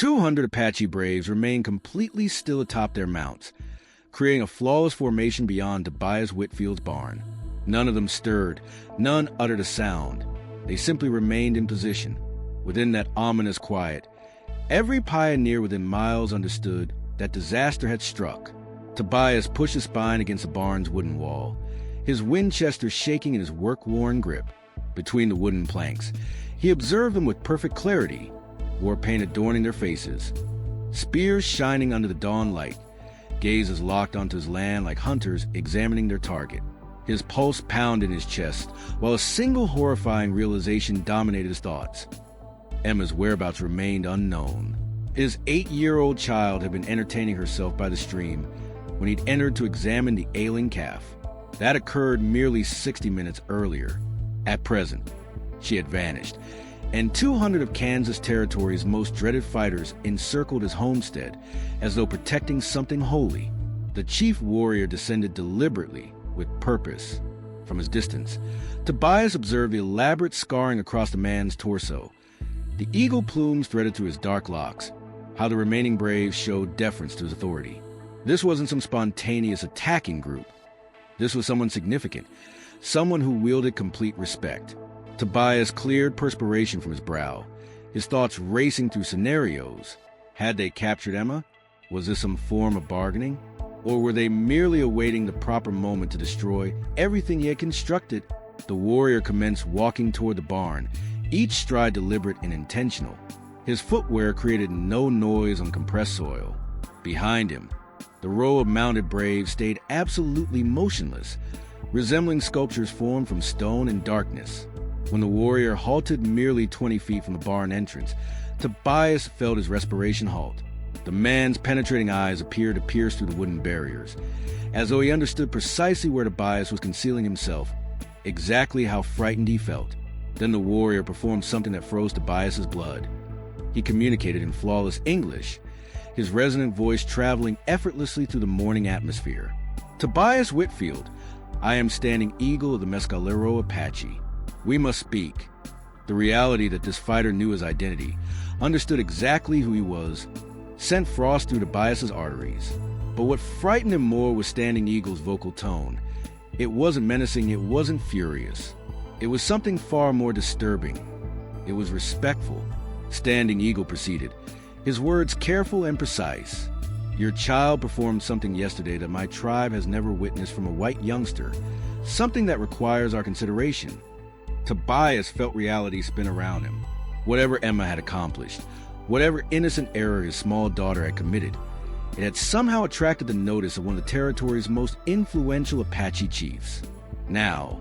200 Apache braves remained completely still atop their mounts, creating a flawless formation beyond Tobias Whitfield's barn. None of them stirred, none uttered a sound. They simply remained in position, within that ominous quiet. Every pioneer within miles understood that disaster had struck. Tobias pushed his spine against the barn's wooden wall, his Winchester shaking in his work-worn grip. Between the wooden planks, he observed them with perfect clarity, war paint adorning their faces, spears shining under the dawn light, gazes locked onto his land like hunters examining their target. His pulse pounded in his chest, while a single horrifying realization dominated his thoughts. Emma's whereabouts remained unknown. His 8-year-old child had been entertaining herself by the stream when he'd entered to examine the ailing calf. That occurred merely 60 minutes earlier. At present, she had vanished, and 200 of Kansas Territory's most dreaded fighters encircled his homestead as though protecting something holy. The chief warrior descended deliberately, with purpose. From his distance, Tobias observed the elaborate scarring across the man's torso, the eagle plumes threaded through his dark locks, how the remaining braves showed deference to his authority. This wasn't some spontaneous attacking group. This was someone significant, someone who wielded complete respect. Tobias cleared perspiration from his brow, his thoughts racing through scenarios. Had they captured Emma? Was this some form of bargaining? Or were they merely awaiting the proper moment to destroy everything he had constructed? The warrior commenced walking toward the barn, each stride deliberate and intentional. His footwear created no noise on compressed soil. Behind him, the row of mounted braves stayed absolutely motionless, resembling sculptures formed from stone and darkness. When the warrior halted merely 20 feet from the barn entrance, Tobias felt his respiration halt. The man's penetrating eyes appeared to pierce through the wooden barriers, as though he understood precisely where Tobias was concealing himself, exactly how frightened he felt. Then the warrior performed something that froze Tobias's blood. He communicated in flawless English, his resonant voice traveling effortlessly through the morning atmosphere. Tobias Whitfield, I am Standing Eagle of the Mescalero Apache. We must speak. The reality that this fighter knew his identity, understood exactly who he was, sent frost through Tobias's arteries. But what frightened him more was Standing Eagle's vocal tone. It wasn't menacing, it wasn't furious. It was something far more disturbing. It was respectful. Standing Eagle proceeded, his words careful and precise. Your child performed something yesterday that my tribe has never witnessed from a white youngster, something that requires our consideration. Tobias felt reality spin around him. Whatever Emma had accomplished, whatever innocent error his small daughter had committed, it had somehow attracted the notice of one of the territory's most influential Apache chiefs. Now,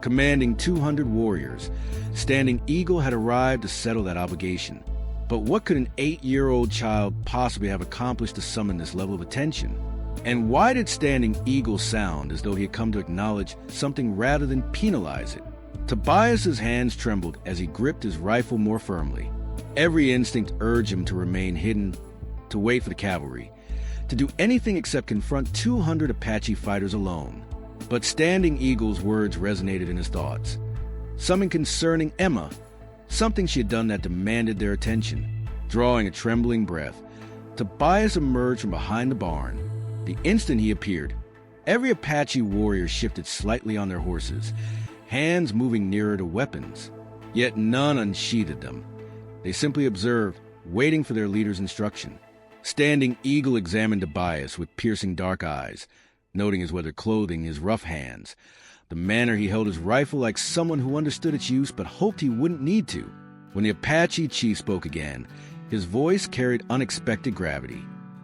commanding 200 warriors, Standing Eagle had arrived to settle that obligation. But what could an 8-year-old child possibly have accomplished to summon this level of attention? And why did Standing Eagle sound as though he had come to acknowledge something rather than penalize it? Tobias's hands trembled as he gripped his rifle more firmly. Every instinct urged him to remain hidden, to wait for the cavalry, to do anything except confront 200 Apache fighters alone. But Standing Eagle's words resonated in his thoughts. Something concerning Emma, something she had done that demanded their attention. Drawing a trembling breath, Tobias emerged from behind the barn. The instant he appeared, every Apache warrior shifted slightly on their horses, hands moving nearer to weapons. Yet none unsheathed them. They simply observed, waiting for their leader's instruction. Standing Eagle examined Tobias with piercing dark eyes, noting his weathered clothing, his rough hands, the manner he held his rifle like someone who understood its use but hoped he wouldn't need to. When the Apache chief spoke again, his voice carried unexpected gravity.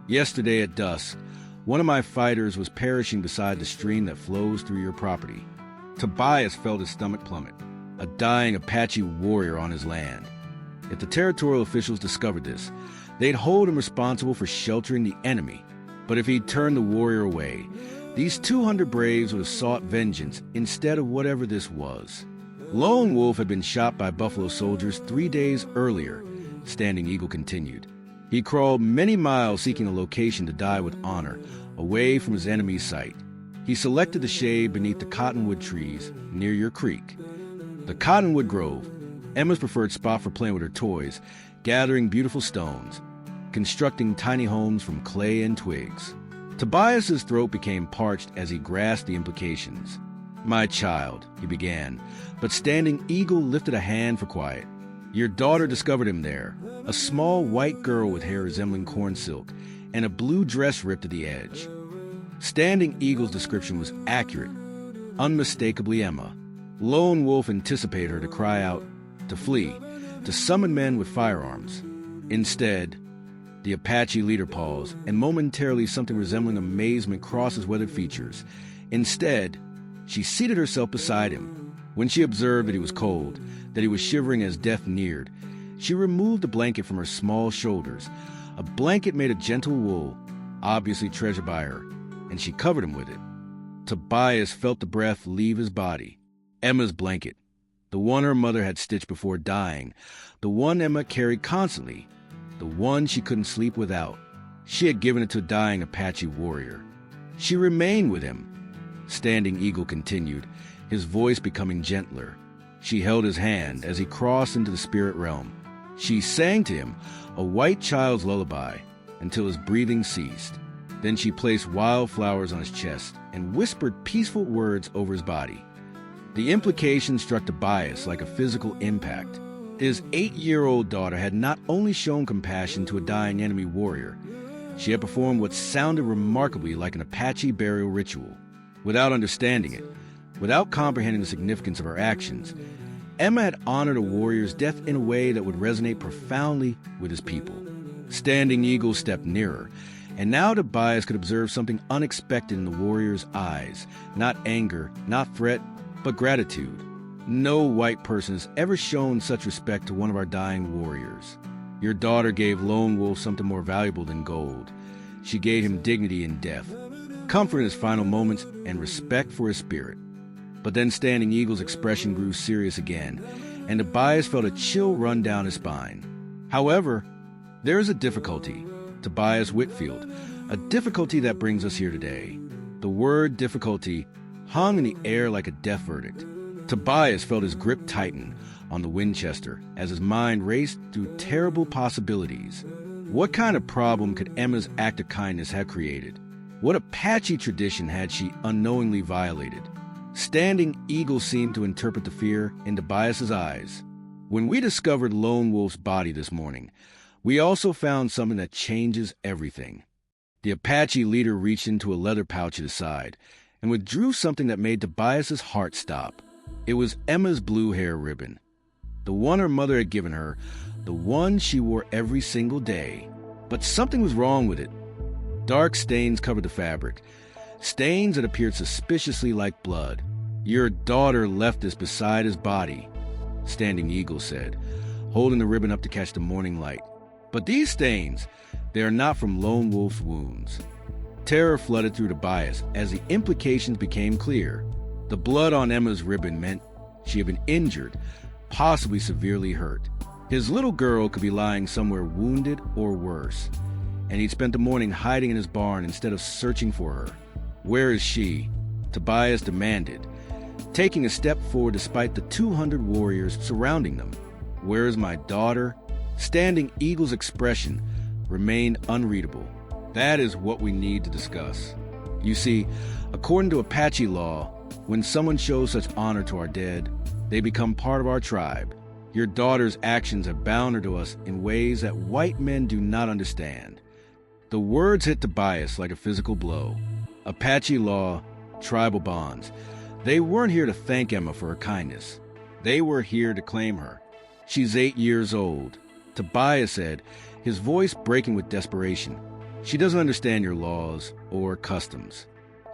Yesterday at dusk, one of my fighters was perishing beside the stream that flows through your property. Tobias felt his stomach plummet, a dying Apache warrior on his land. If the territorial officials discovered this, they'd hold him responsible for sheltering the enemy. But if he'd turned the warrior away, these 200 braves would have sought vengeance instead of whatever this was. Lone Wolf had been shot by buffalo soldiers 3 days earlier, Standing Eagle continued. He crawled many miles seeking a location to die with honor, away from his enemy's sight. He selected the shade beneath the cottonwood trees near your creek. The Cottonwood Grove, Emma's preferred spot for playing with her toys, gathering beautiful stones. constructing tiny homes from clay and twigs. Tobias's throat became parched as he grasped the implications. "My child," he began, but Standing Eagle lifted a hand for quiet. "Your daughter discovered him there, a small white girl with hair resembling corn silk and a blue dress ripped at the edge." Standing Eagle's description was accurate, unmistakably Emma. Lone Wolf anticipated her to cry out, to flee, to summon men with firearms. Instead, the Apache leader paused, and momentarily something resembling amazement crossed his weathered features. Instead, she seated herself beside him. When she observed that he was cold, that he was shivering as death neared, she removed a blanket from her small shoulders, a blanket made of gentle wool, obviously treasured by her, and she covered him with it. Tobias felt the breath leave his body. Emma's blanket, the one her mother had stitched before dying, the one Emma carried constantly, the one she couldn't sleep without. She had given it to a dying Apache warrior. She remained with him. Standing Eagle continued, his voice becoming gentler. She held his hand as he crossed into the spirit realm. She sang to him a white child's lullaby until his breathing ceased. Then she placed wildflowers on his chest and whispered peaceful words over his body. The implication struck Tobias like a physical impact. His 8-year-old daughter had not only shown compassion to a dying enemy warrior, she had performed what sounded remarkably like an Apache burial ritual. Without understanding it, without comprehending the significance of her actions, Emma had honored a warrior's death in a way that would resonate profoundly with his people. Standing Eagle stepped nearer, and now Tobias could observe something unexpected in the warrior's eyes. Not anger, not threat, but gratitude. No white person has ever shown such respect to one of our dying warriors. Your daughter gave Lone Wolf something more valuable than gold. She gave him dignity in death, comfort in his final moments, and respect for his spirit. But then Standing Eagle's expression grew serious again, and Tobias felt a chill run down his spine. However, there is a difficulty, Tobias Whitfield, a difficulty that brings us here today. The word difficulty hung in the air like a death verdict. Tobias felt his grip tighten on the Winchester as his mind raced through terrible possibilities. What kind of problem could Emma's act of kindness have created? What Apache tradition had she unknowingly violated? Standing Eagle seemed to interpret the fear in Tobias's eyes. When we discovered Lone Wolf's body this morning, we also found something that changes everything. The Apache leader reached into a leather pouch at his side and withdrew something that made Tobias's heart stop. It was Emma's blue hair ribbon, the one her mother had given her, the one she wore every single day. But something was wrong with it. Dark stains covered the fabric, stains that appeared suspiciously like blood. Your daughter left this beside his body, Standing Eagle said, holding the ribbon up to catch the morning light. But these stains, they are not from Lone Wolf's wounds. Terror flooded through Tobias as the implications became clear. The blood on Emma's ribbon meant she had been injured, possibly severely hurt. His little girl could be lying somewhere wounded or worse, and he'd spent the morning hiding in his barn instead of searching for her. Where is she? Tobias demanded, taking a step forward despite the 200 warriors surrounding them. Where is my daughter? Standing Eagle's expression remained unreadable. That is what we need to discuss. You see, according to Apache law, when someone shows such honor to our dead, they become part of our tribe. Your daughter's actions have bound her to us in ways that white men do not understand. The words hit Tobias like a physical blow. Apache law, tribal bonds. They weren't here to thank Emma for her kindness. They were here to claim her. She's 8 years old, Tobias said, his voice breaking with desperation. She doesn't understand your laws or customs.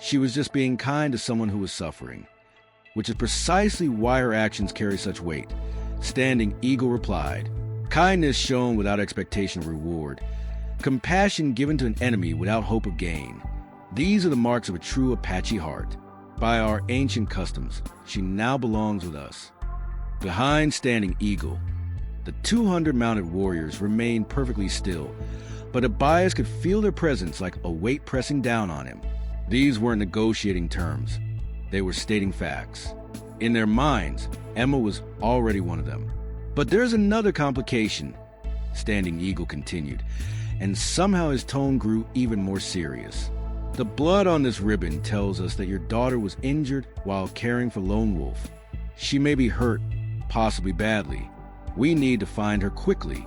She was just being kind to someone who was suffering, which is precisely why her actions carry such weight. Standing Eagle replied, kindness shown without expectation of reward, compassion given to an enemy without hope of gain. These are the marks of a true Apache heart. By our ancient customs, she now belongs with us. Behind Standing Eagle, the 200 mounted warriors remained perfectly still, but Tobias could feel their presence like a weight pressing down on him. These weren't negotiating terms. They were stating facts. In their minds, Emma was already one of them. But there's another complication, Standing Eagle continued, and somehow his tone grew even more serious. "The blood on this ribbon tells us that your daughter was injured while caring for Lone Wolf. She may be hurt, possibly badly. We need to find her quickly."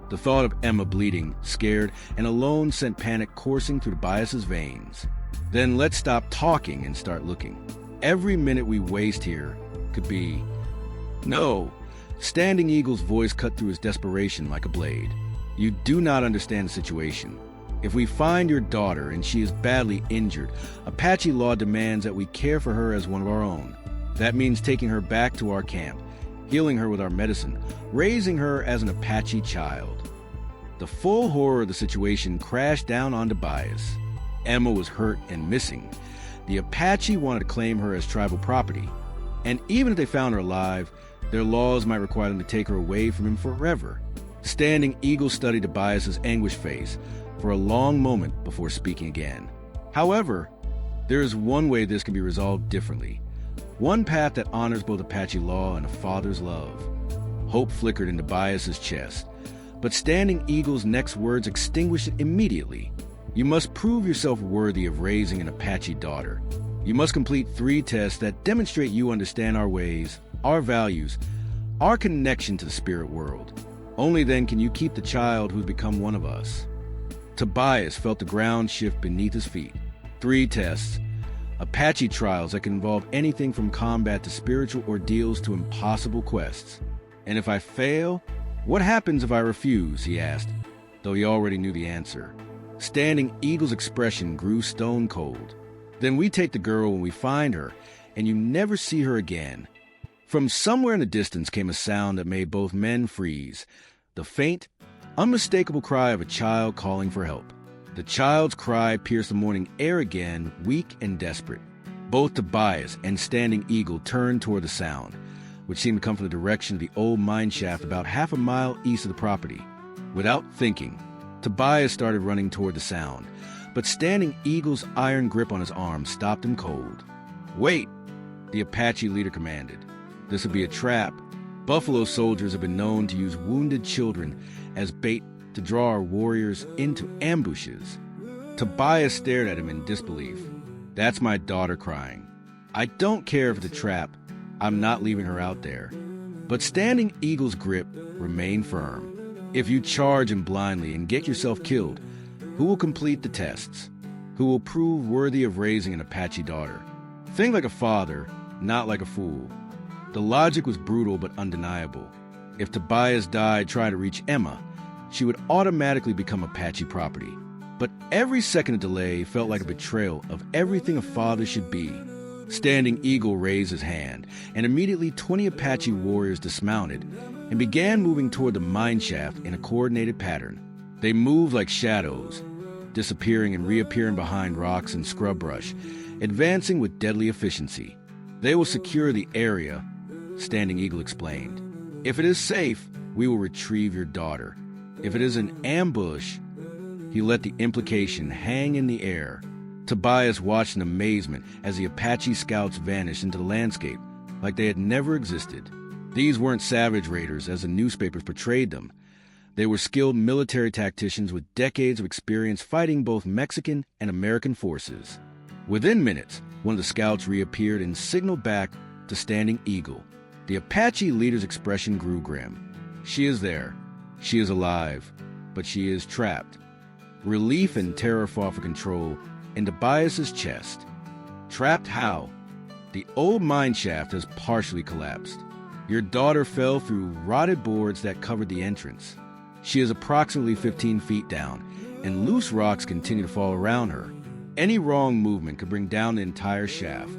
The thought of Emma bleeding, scared, and alone sent panic coursing through Tobias's veins. "Then let's stop talking and start looking. Every minute we waste here could be..." "No!" Standing Eagle's voice cut through his desperation like a blade. "You do not understand the situation. If we find your daughter and she is badly injured, Apache law demands that we care for her as one of our own. That means taking her back to our camp, healing her with our medicine, raising her as an Apache child." The full horror of the situation crashed down on Tobias. Emma was hurt and missing. The Apache wanted to claim her as tribal property. And even if they found her alive, their laws might require them to take her away from him forever. Standing Eagle studied Tobias's anguished face for a long moment before speaking again. "However, there is one way this can be resolved differently. One path that honors both Apache law and a father's love." Hope flickered in Tobias's chest, but Standing Eagle's next words extinguished it immediately. "You must prove yourself worthy of raising an Apache daughter. You must complete 3 tests that demonstrate you understand our ways, our values, our connection to the spirit world. Only then can you keep the child who's become one of us." Tobias felt the ground shift beneath his feet. 3 tests. Apache trials that can involve anything from combat to spiritual ordeals to impossible quests. "And if I fail, what happens if I refuse?" he asked, though he already knew the answer. Standing Eagle's expression grew stone cold. "Then we take the girl when we find her, and you never see her again." From somewhere in the distance came a sound that made both men freeze. The faint, unmistakable cry of a child calling for help. The child's cry pierced the morning air again, weak and desperate. Both Tobias and Standing Eagle turned toward the sound, which seemed to come from the direction of the old mine shaft about half a mile east of the property. Without thinking, Tobias started running toward the sound, but Standing Eagle's iron grip on his arm stopped him cold. "Wait!" the Apache leader commanded. "This would be a trap. Buffalo soldiers have been known to use wounded children as bait to draw our warriors into ambushes." Tobias stared at him in disbelief. "That's my daughter crying. I don't care if it's a trap. I'm not leaving her out there." But Standing Eagle's grip remained firm. "If you charge him blindly and get yourself killed, who will complete the tests? Who will prove worthy of raising an Apache daughter? Think like a father, not like a fool." The logic was brutal but undeniable. If Tobias died trying to reach Emma, she would automatically become Apache property. But every second of delay felt like a betrayal of everything a father should be. Standing Eagle raised his hand, and immediately 20 Apache warriors dismounted and began moving toward the mine shaft in a coordinated pattern. They moved like shadows, disappearing and reappearing behind rocks and scrub brush, advancing with deadly efficiency. "They will secure the area," Standing Eagle explained. "If it is safe, we will retrieve your daughter. If it is an ambush..." He let the implication hang in the air. Tobias watched in amazement as the Apache scouts vanished into the landscape like they had never existed. These weren't savage raiders as the newspapers portrayed them. They were skilled military tacticians with decades of experience fighting both Mexican and American forces. Within minutes, one of the scouts reappeared and signaled back to Standing Eagle. The Apache leader's expression grew grim. "She is there. She is alive. But she is trapped." Relief and terror fought for control in Tobias's chest. "Trapped how?" "The old mine shaft has partially collapsed. Your daughter fell through rotted boards that covered the entrance. She is approximately 15 feet down, and loose rocks continue to fall around her. Any wrong movement could bring down the entire shaft."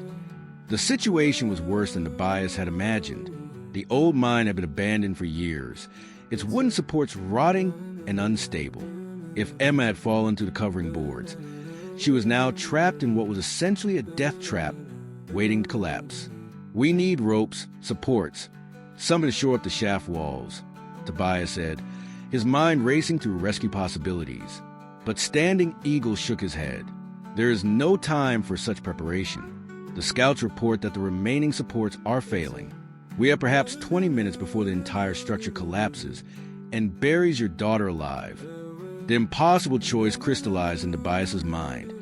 The situation was worse than Tobias had imagined. The old mine had been abandoned for years, its wooden supports rotting and unstable. If Emma had fallen through the covering boards, she was now trapped in what was essentially a death trap, waiting to collapse. "We need ropes, supports, something to shore up the shaft walls," Tobias said, his mind racing through rescue possibilities. But Standing Eagle shook his head. "There is no time for such preparation. The scouts report that the remaining supports are failing. We have perhaps 20 minutes before the entire structure collapses and buries your daughter alive. The impossible choice crystallized in Tobias's mind.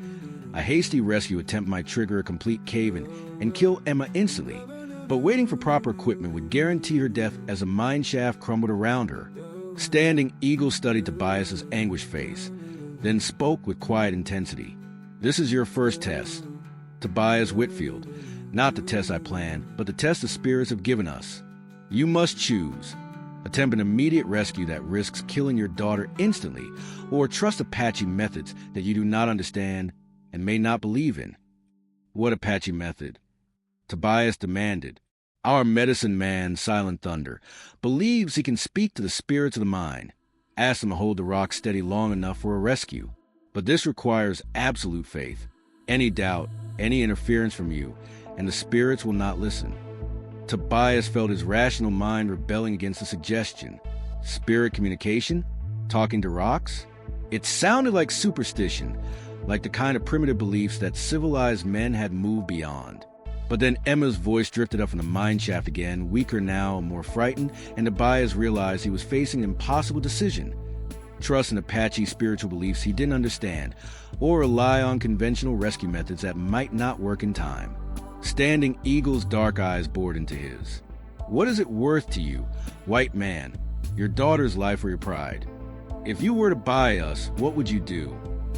A hasty rescue attempt might trigger a complete cave-in and kill Emma instantly, but waiting for proper equipment would guarantee her death as a mine shaft crumbled around her. Standing Eagle studied Tobias's anguished face, then spoke with quiet intensity. "This is your first test, Tobias Whitfield. Not the test I planned, but the test the spirits have given us. You must choose. Attempt an immediate rescue that risks killing your daughter instantly, or trust Apache methods that you do not understand and may not believe in." "What Apache method?" Tobias demanded. "Our medicine man, Silent Thunder, believes he can speak to the spirits of the mine. Ask them to hold the rock steady long enough for a rescue. But this requires absolute faith. Any doubt, any interference from you, and the spirits will not listen." Tobias felt his rational mind rebelling against the suggestion. Spirit communication? Talking to rocks? It sounded like superstition, like the kind of primitive beliefs that civilized men had moved beyond. But then Emma's voice drifted up from the mine shaft again, weaker now, more frightened, and Tobias realized he was facing an impossible decision. Trust in Apache spiritual beliefs he didn't understand, or rely on conventional rescue methods that might not work in time. Standing Eagle's dark eyes bored into his. "What is it worth to you, white man? Your daughter's life or your pride? If you were to buy us, what would you do?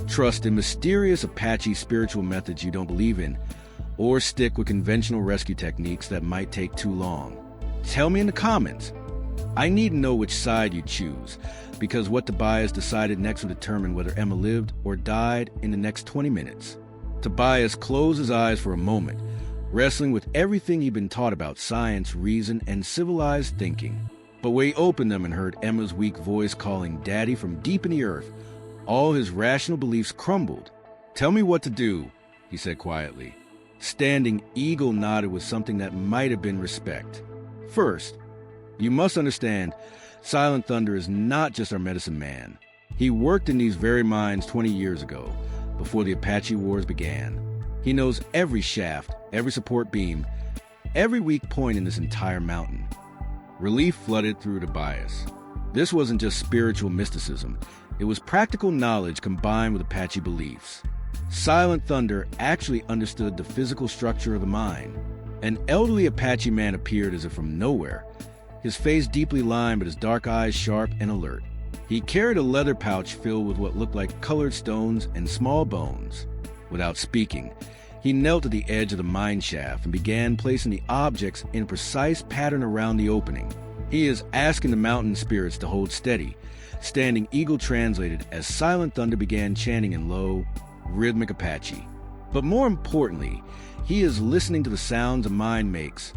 Trust in mysterious Apache spiritual methods you don't believe in, or stick with conventional rescue techniques that might take too long? Tell me in the comments. I need to know which side you choose, because what Tobias decided next would determine whether Emma lived or died in the next 20 minutes. Tobias closed his eyes for a moment, wrestling with everything he'd been taught about science, reason, and civilized thinking. But when he opened them and heard Emma's weak voice calling Daddy from deep in the earth, all his rational beliefs crumbled. "Tell me what to do," he said quietly. Standing Eagle nodded with something that might have been respect. "First, you must understand, Silent Thunder is not just our medicine man. He worked in these very mines 20 years ago, before the Apache Wars began. He knows every shaft, every support beam, every weak point in this entire mountain." Relief flooded through Tobias. This wasn't just spiritual mysticism. It was practical knowledge combined with Apache beliefs. Silent Thunder actually understood the physical structure of the mine. An elderly Apache man appeared as if from nowhere, his face deeply lined but his dark eyes sharp and alert. He carried a leather pouch filled with what looked like colored stones and small bones. Without speaking, he knelt at the edge of the mine shaft and began placing the objects in a precise pattern around the opening. "He is asking the mountain spirits to hold steady," Standing Eagle translated as Silent Thunder began chanting in low, rhythmic Apache. But more importantly, he is listening to the sounds a mine makes,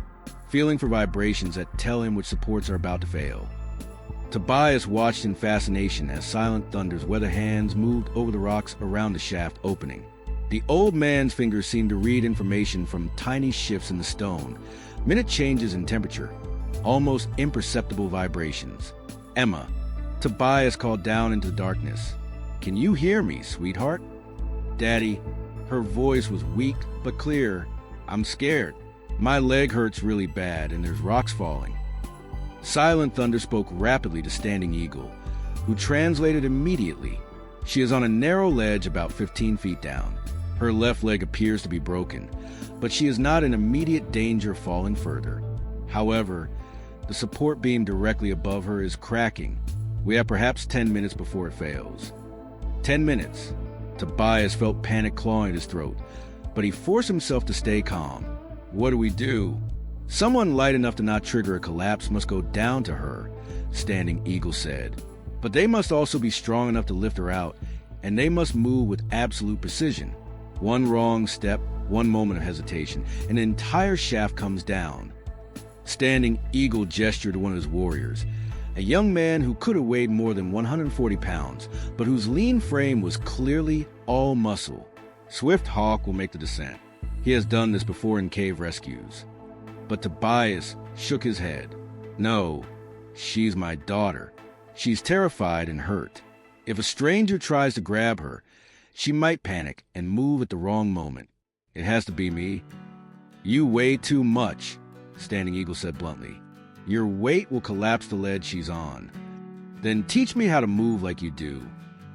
feeling for vibrations that tell him which supports are about to fail. Tobias watched in fascination as Silent Thunder's weather hands moved over the rocks around the shaft opening. The old man's fingers seemed to read information from tiny shifts in the stone, minute changes in temperature, almost imperceptible vibrations. "Emma," Tobias called down into the darkness. "Can you hear me, sweetheart?" "Daddy," her voice was weak but clear. "I'm scared. My leg hurts really bad and there's rocks falling." Silent Thunder spoke rapidly to Standing Eagle, who translated immediately. "She is on a narrow ledge about 15 feet down. Her left leg appears to be broken, but she is not in immediate danger of falling further. However, the support beam directly above her is cracking. We have perhaps 10 minutes before it fails." 10 minutes. Tobias felt panic clawing at his throat, but he forced himself to stay calm. "What do we do?" "Someone light enough to not trigger a collapse must go down to her," Standing Eagle said. "But they must also be strong enough to lift her out, and they must move with absolute precision. One wrong step, one moment of hesitation, and the entire shaft comes down." Standing Eagle gestured to one of his warriors, a young man who could have weighed more than 140 pounds, but whose lean frame was clearly all muscle. "Swift Hawk will make the descent. He has done this before in cave rescues." But Tobias shook his head. "No, she's my daughter. She's terrified and hurt. If a stranger tries to grab her, she might panic and move at the wrong moment. It has to be me." "You weigh too much," Standing Eagle said bluntly. "Your weight will collapse the ledge she's on. Then teach me how to move like you do."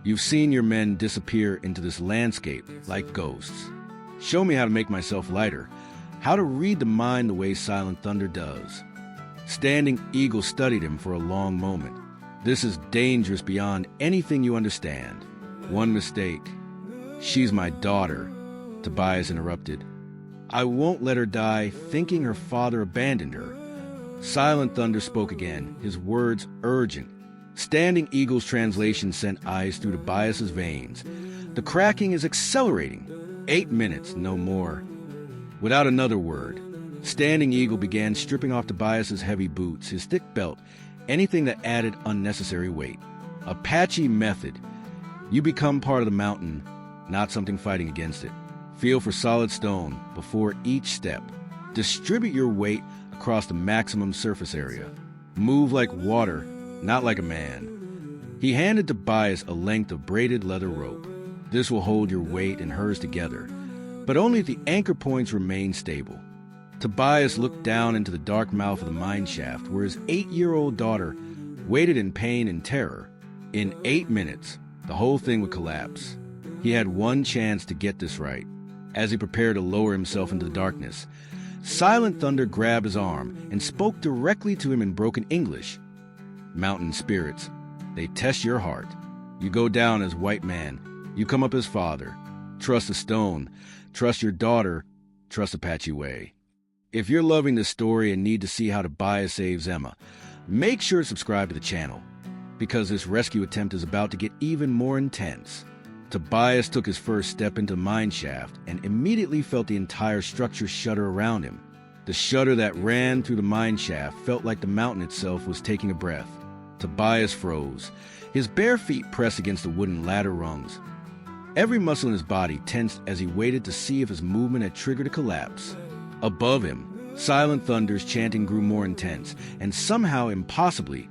You've seen your men disappear into this landscape like ghosts. Show me how to make myself lighter, how to read the mind the way Silent Thunder does. Standing Eagle studied him for a long moment. This is dangerous beyond anything you understand. One mistake. She's my daughter, Tobias interrupted. I won't let her die thinking her father abandoned her. Silent Thunder spoke again, his words urgent. Standing Eagle's translation sent ice through Tobias's veins. The cracking is accelerating. 8 minutes, no more. Without another word, Standing Eagle began stripping off Tobias's heavy boots, his thick belt, anything that added unnecessary weight. Apache method. You become part of the mountain, not something fighting against it. Feel for solid stone before each step. Distribute your weight across the maximum surface area. Move like water, not like a man. He handed Tobias a length of braided leather rope. This will hold your weight and hers together, but only if the anchor points remain stable. Tobias looked down into the dark mouth of the mine shaft where his 8-year-old daughter waited in pain and terror. In 8 minutes, the whole thing would collapse. He had one chance to get this right. As he prepared to lower himself into the darkness, Silent Thunder grabbed his arm and spoke directly to him in broken English. Mountain spirits, they test your heart. You go down as white man. You come up as father. Trust the stone. Trust your daughter. Trust Apache way. If you're loving this story and need to see how Tobias saves Emma, make sure to subscribe to the channel, because this rescue attempt is about to get even more intense. Tobias took his first step into the mine shaft and immediately felt the entire structure shudder around him. The shudder that ran through the mine shaft felt like the mountain itself was taking a breath. Tobias froze. His bare feet pressed against the wooden ladder rungs. Every muscle in his body tensed as he waited to see if his movement had triggered a collapse. Above him, Silent Thunder's chanting grew more intense, and somehow, impossibly,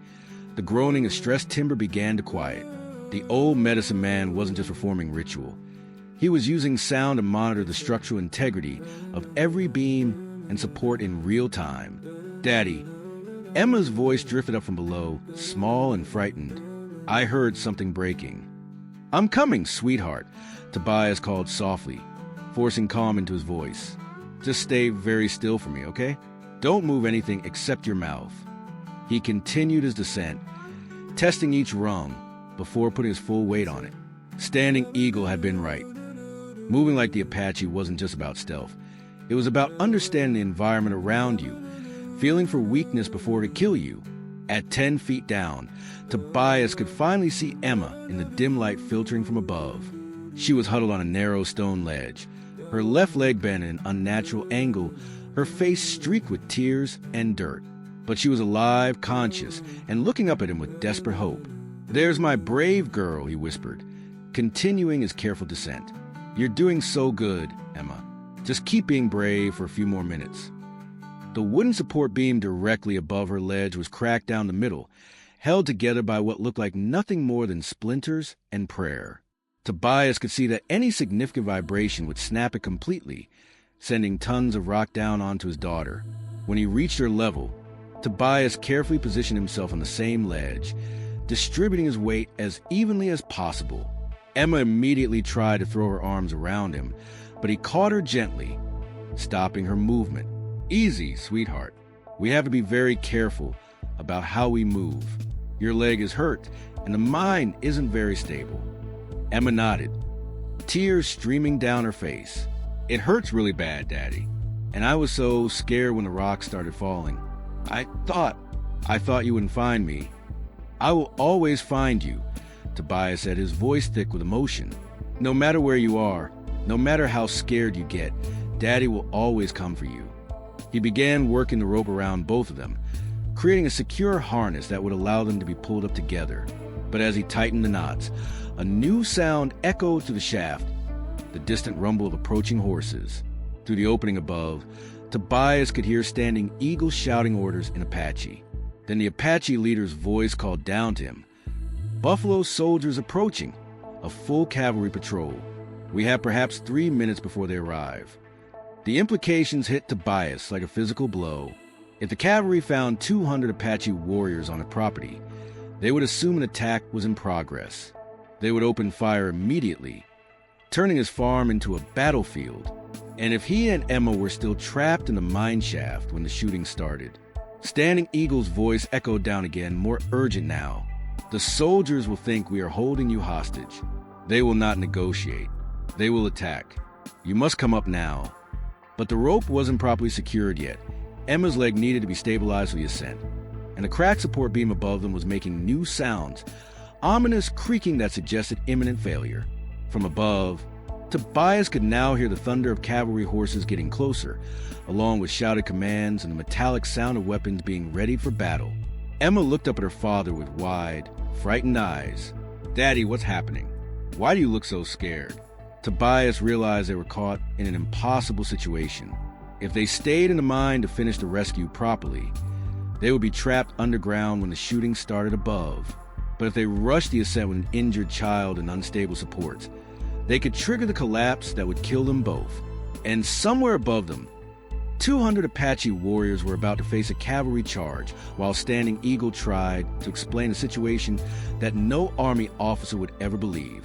the groaning of stressed timber began to quiet. The old medicine man wasn't just performing ritual. He was using sound to monitor the structural integrity of every beam and support in real time. Daddy, Emma's voice drifted up from below, small and frightened. I heard something breaking. I'm coming, sweetheart, Tobias called softly, forcing calm into his voice. Just stay very still for me, okay? Don't move anything except your mouth. He continued his descent, testing each rung before putting his full weight on it. Standing Eagle had been right. Moving like the Apache wasn't just about stealth. It was about understanding the environment around you, feeling for weakness before it could kill you. At 10 feet down, Tobias could finally see Emma in the dim light filtering from above. She was huddled on a narrow stone ledge, her left leg bent at an unnatural angle, her face streaked with tears and dirt. But she was alive, conscious, and looking up at him with desperate hope. There's my brave girl, he whispered, continuing his careful descent. You're doing so good, Emma. Just keep being brave for a few more minutes. The wooden support beam directly above her ledge was cracked down the middle, held together by what looked like nothing more than splinters and prayer. Tobias could see that any significant vibration would snap it completely, sending tons of rock down onto his daughter. When he reached her level, Tobias carefully positioned himself on the same ledge, distributing his weight as evenly as possible. Emma immediately tried to throw her arms around him, but he caught her gently, stopping her movement. Easy, sweetheart. We have to be very careful about how we move. Your leg is hurt, and the mind isn't very stable. Emma nodded, tears streaming down her face. It hurts really bad, Daddy, and I was so scared when the rocks started falling. I thought you wouldn't find me. I will always find you, Tobias said, his voice thick with emotion. No matter where you are, no matter how scared you get, Daddy will always come for you. He began working the rope around both of them, creating a secure harness that would allow them to be pulled up together. But as he tightened the knots, a new sound echoed through the shaft, the distant rumble of approaching horses. Through the opening above, Tobias could hear Standing Eagle shouting orders in Apache. Then the Apache leader's voice called down to him. Buffalo soldiers approaching, a full cavalry patrol. We have perhaps 3 minutes before they arrive. The implications hit Tobias like a physical blow. If the cavalry found 200 Apache warriors on the property, they would assume an attack was in progress. they would open fire immediately, turning his farm into a battlefield. And if he and Emma were still trapped in the mine shaft when the shooting started, Standing Eagle's voice echoed down again, more urgent now. The soldiers will think we are holding you hostage. They will not negotiate. They will attack. You must come up now. But the rope wasn't properly secured yet. Emma's leg needed to be stabilized for the ascent, and the cracked support beam above them was making new sounds, ominous creaking that suggested imminent failure. From above, Tobias could now hear the thunder of cavalry horses getting closer, along with shouted commands and the metallic sound of weapons being readied for battle. Emma looked up at her father with wide, frightened eyes. "Daddy, what's happening? Why do you look so scared?" Tobias realized they were caught in an impossible situation. If they stayed in the mine to finish the rescue properly, they would be trapped underground when the shooting started above. But if they rushed the ascent with an injured child and unstable supports, they could trigger the collapse that would kill them both. And somewhere above them, 200 Apache warriors were about to face a cavalry charge, while Standing Eagle tried to explain a situation that no army officer would ever believe.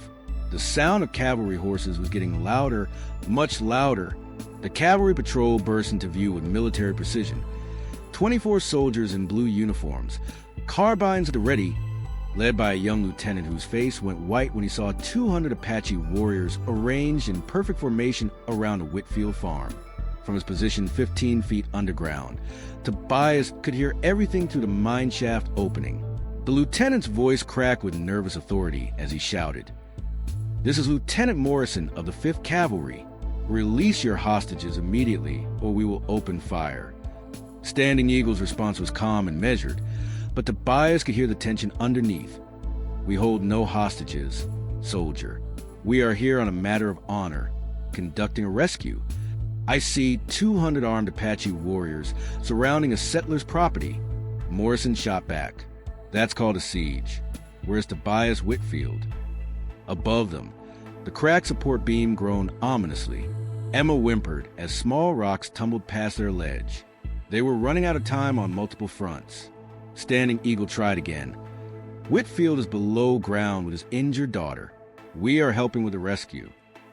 The sound of cavalry horses was getting louder, much louder. The cavalry patrol burst into view with military precision. 24 soldiers in blue uniforms, carbines at the ready, led by a young lieutenant whose face went white when he saw 200 Apache warriors arranged in perfect formation around a Whitfield farm. From his position 15 feet underground, Tobias could hear everything through the mine shaft opening. The lieutenant's voice cracked with nervous authority as he shouted, "This is Lieutenant Morrison of the 5th Cavalry. Release your hostages immediately, or we will open fire." Standing Eagle's response was calm and measured, but Tobias could hear the tension underneath. "We hold no hostages, soldier. We are here on a matter of honor, conducting a rescue. I see 200 armed Apache warriors surrounding a settler's property." Morrison shot back, "That's called a siege. Where's Tobias Whitfield?" Above them, the cracked support beam groaned ominously. Emma whimpered as small rocks tumbled past their ledge. They were running out of time on multiple fronts. Standing Eagle tried again. "Whitfield is below ground with his injured daughter. We are helping with the rescue.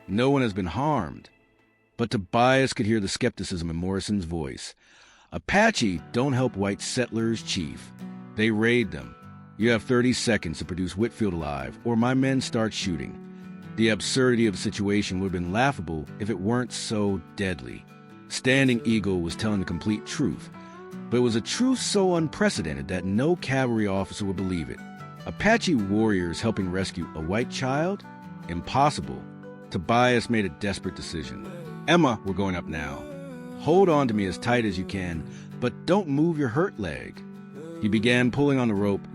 No one has been harmed." But Tobias could hear the skepticism in Morrison's voice. "Apache don't help white settlers, Chief. They raid them. You have 30 seconds to produce Whitfield alive, or my men start shooting." The absurdity of the situation would have been laughable if it weren't so deadly. Standing Eagle was telling the complete truth, but it was a truth so unprecedented that no cavalry officer would believe it. Apache warriors helping rescue a white child? Impossible. Tobias made a desperate decision. "Emma, we're going up now. Hold on to me as tight as you can, but don't move your hurt leg." He began pulling on the rope,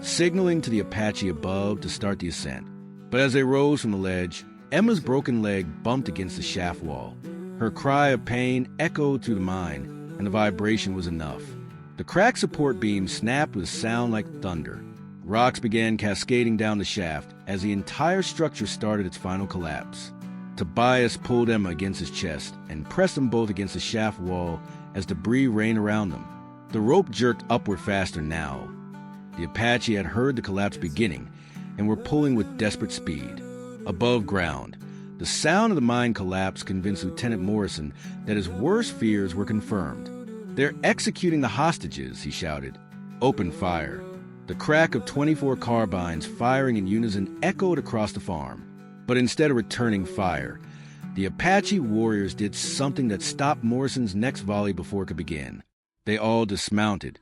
signaling to the Apache above to start the ascent. But as they rose from the ledge, Emma's broken leg bumped against the shaft wall. Her cry of pain echoed through the mine, and the vibration was enough. The cracked support beam snapped with a sound like thunder. Rocks began cascading down the shaft as the entire structure started its final collapse. Tobias pulled Emma against his chest and pressed them both against the shaft wall as debris rained around them. The rope jerked upward faster now. The Apache had heard the collapse beginning and were pulling with desperate speed. Above ground, the sound of the mine collapse convinced Lieutenant Morrison that his worst fears were confirmed. "They're executing the hostages," he shouted. "Open fire." The crack of 24 carbines firing in unison echoed across the farm. But instead of returning fire, the Apache warriors did something that stopped Morrison's next volley before it could begin. They all dismounted,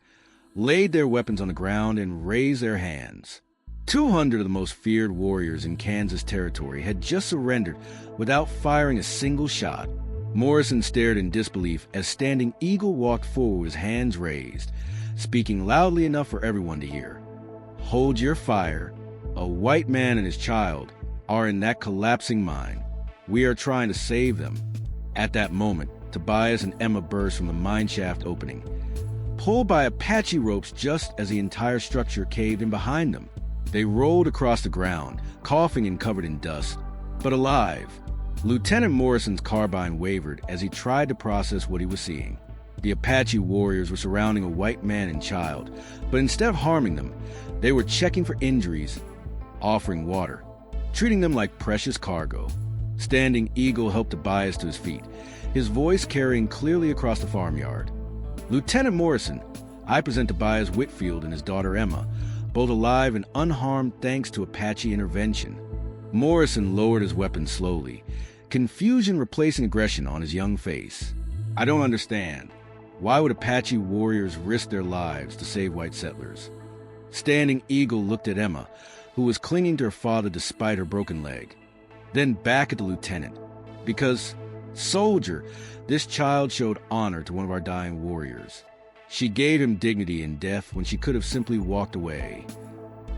laid their weapons on the ground, and raised their hands. 200 of the most feared warriors in Kansas territory had just surrendered without firing a single shot. Morrison stared in disbelief as Standing Eagle walked forward with his hands raised, speaking loudly enough for everyone to hear. "Hold your fire. A white man and his child are in that collapsing mine. We are trying to save them." At that moment, Tobias and Emma burst from the mine shaft opening, pulled by Apache ropes just as the entire structure caved in behind them. They rolled across the ground, coughing and covered in dust, but alive. Lieutenant Morrison's carbine wavered as he tried to process what he was seeing. The Apache warriors were surrounding a white man and child, but instead of harming them, they were checking for injuries, offering water. treating them like precious cargo. Standing Eagle helped Tobias to his feet, his voice carrying clearly across the farmyard. "Lieutenant Morrison, I present Tobias Whitfield and his daughter Emma, both alive and unharmed thanks to Apache intervention." Morrison lowered his weapon slowly, confusion replacing aggression on his young face. "I don't understand. Why would Apache warriors risk their lives to save white settlers?" Standing Eagle looked at Emma, who was clinging to her father despite her broken leg. Then back at the lieutenant. "Because, soldier, this child showed honor to one of our dying warriors. She gave him dignity in death when she could have simply walked away."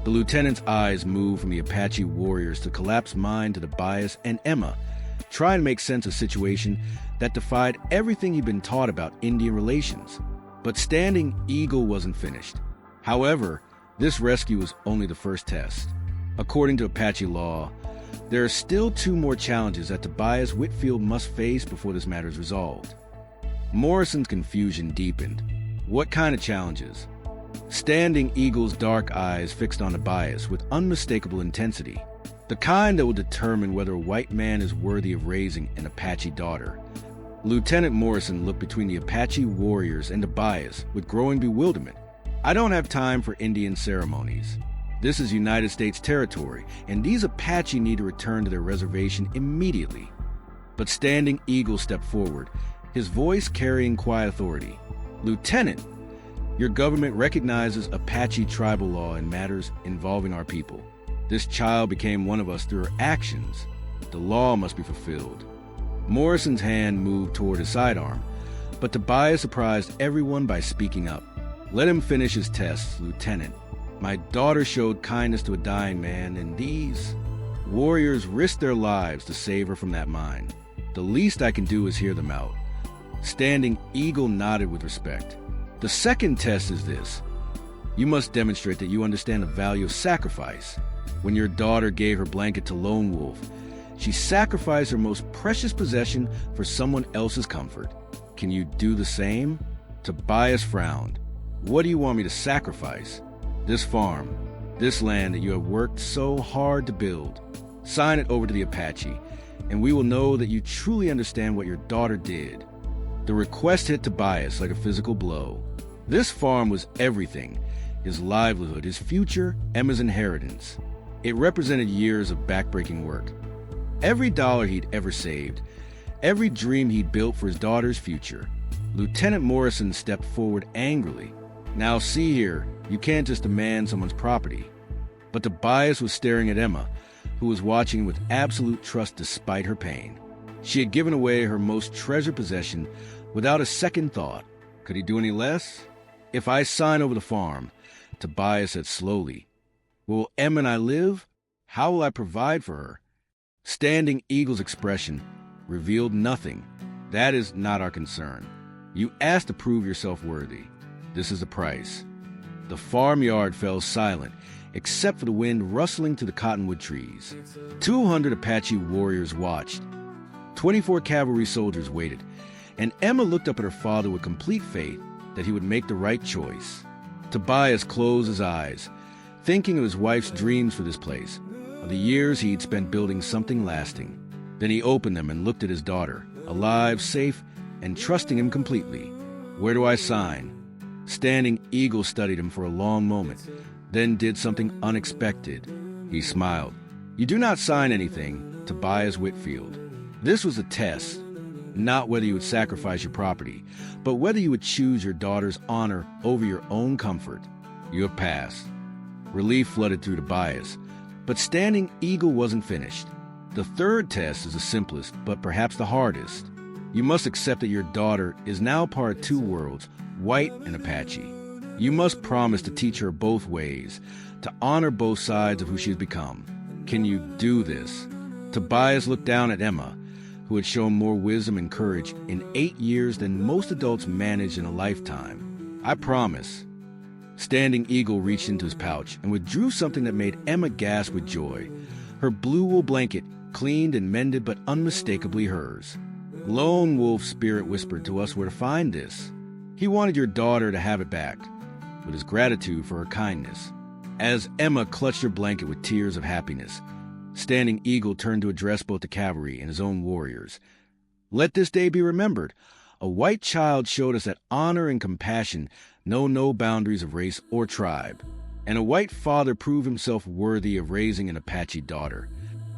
The lieutenant's eyes moved from the Apache warriors to collapsed mind to Tobias and Emma, trying to make sense of a situation that defied everything he'd been taught about Indian relations. But Standing Eagle wasn't finished. However, this rescue was only the first test. According to Apache law, there are still 2 more challenges that Tobias Whitfield must face before this matter is resolved. Morrison's confusion deepened. What kind of challenges? Standing Eagle's dark eyes fixed on Tobias with unmistakable intensity. The kind that will determine whether a white man is worthy of raising an Apache daughter. Lieutenant Morrison looked between the Apache warriors and Tobias with growing bewilderment. "I don't have time for Indian ceremonies. This is United States territory, and these Apache need to return to their reservation immediately." But Standing Eagle stepped forward, his voice carrying quiet authority. "Lieutenant, your government recognizes Apache tribal law in matters involving our people. This child became one of us through her actions. The law must be fulfilled." Morrison's hand moved toward his sidearm, but Tobias surprised everyone by speaking up. "Let him finish his tests, Lieutenant. My daughter showed kindness to a dying man, and these warriors risked their lives to save her from that mine. The least I can do is hear them out." Standing Eagle nodded with respect. "The second test is this. You must demonstrate that you understand the value of sacrifice. When your daughter gave her blanket to Lone Wolf, she sacrificed her most precious possession for someone else's comfort. Can you do the same?" Tobias frowned. "What do you want me to sacrifice?" "This farm, this land that you have worked so hard to build. Sign it over to the Apache, and we will know that you truly understand what your daughter did." The request hit Tobias like a physical blow. This farm was everything: his livelihood, his future, Emma's inheritance. It represented years of backbreaking work. Every dollar he'd ever saved, every dream he'd built for his daughter's future. Lieutenant Morrison stepped forward angrily. "Now see here, you can't just demand someone's property." But Tobias was staring at Emma, who was watching with absolute trust despite her pain. She had given away her most treasured possession without a second thought. Could he do any less? "If I sign over the farm," Tobias said slowly, "will Emma and I live? How will I provide for her?" Standing Eagle's expression revealed nothing. "That is not our concern. You asked to prove yourself worthy. This is the price." The farmyard fell silent, except for the wind rustling through the cottonwood trees. 200 Apache warriors watched. 24 cavalry soldiers waited, and Emma looked up at her father with complete faith that he would make the right choice. Tobias closed his eyes, thinking of his wife's dreams for this place, of the years he'd spent building something lasting. Then he opened them and looked at his daughter, alive, safe, and trusting him completely. "Where do I sign?" Standing Eagle studied him for a long moment, then did something unexpected. He smiled. "You do not sign anything, Tobias Whitfield. This was a test, not whether you would sacrifice your property, but whether you would choose your daughter's honor over your own comfort. You have passed." Relief flooded through Tobias, but Standing Eagle wasn't finished. "The third test is the simplest, but perhaps the hardest. You must accept that your daughter is now part of 2 worlds, white and Apache. You must promise to teach her both ways, to honor both sides of who she has become. Can you do this?" Tobias looked down at Emma, who had shown more wisdom and courage in 8 years than most adults manage in a lifetime. "I promise." Standing Eagle reached into his pouch and withdrew something that made Emma gasp with joy. Her blue wool blanket, cleaned and mended but unmistakably hers. "Lone Wolf's spirit whispered to us where to find this. He wanted your daughter to have it back, with his gratitude for her kindness." As Emma clutched her blanket with tears of happiness, Standing Eagle turned to address both the cavalry and his own warriors. Let this day be remembered. A white child showed us that honor and compassion know no boundaries of race or tribe, and a white father proved himself worthy of raising an Apache daughter.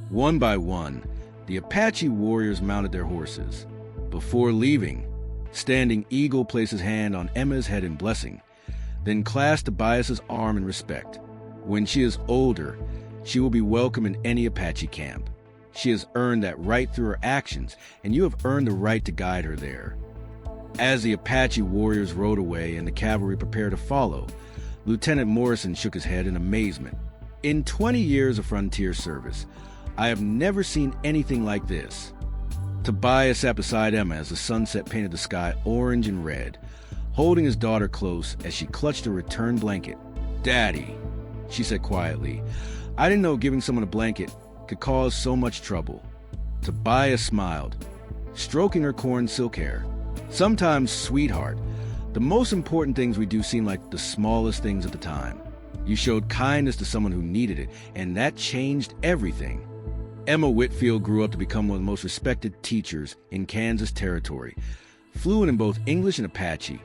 One by one, the Apache warriors mounted their horses. Before leaving, Standing Eagle placed his hand on Emma's head in blessing, then clasped Tobias's arm in respect. When she is older, she will be welcome in any Apache camp. She has earned that right through her actions, and you have earned the right to guide her there. As the Apache warriors rode away and the cavalry prepared to follow, Lieutenant Morrison shook his head in amazement. In 20 years of frontier service, I have never seen anything like this. Tobias sat beside Emma as the sunset painted the sky orange and red, holding his daughter close as she clutched her return blanket. "Daddy," she said quietly, "I didn't know giving someone a blanket could cause so much trouble." Tobias smiled, stroking her corn silk hair. "Sometimes, sweetheart, the most important things we do seem like the smallest things at the time. You showed kindness to someone who needed it, and that changed everything." Emma Whitfield grew up to become one of the most respected teachers in Kansas Territory, fluent in both English and Apache,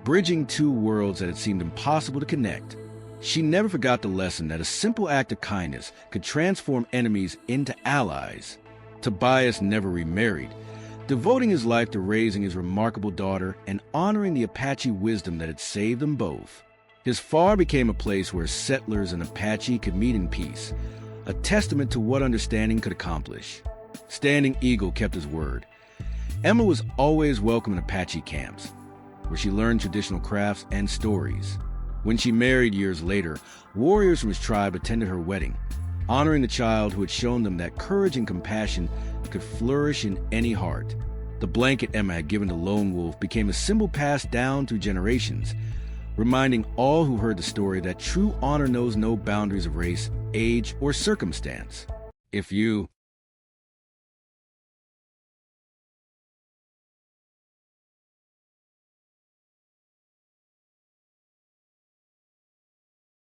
bridging two worlds that had seemed impossible to connect. She never forgot the lesson that a simple act of kindness could transform enemies into allies. Tobias never remarried, devoting his life to raising his remarkable daughter and honoring the Apache wisdom that had saved them both. His farm became a place where settlers and Apache could meet in peace, a testament to what understanding could accomplish. Standing Eagle kept his word. Emma was always welcome in Apache camps, where she learned traditional crafts and stories. When she married years later, warriors from his tribe attended her wedding, honoring the child who had shown them that courage and compassion could flourish in any heart. The blanket Emma had given to Lone Wolf became a symbol passed down through generations, reminding all who heard the story that true honor knows no boundaries of race, age, or circumstance. If you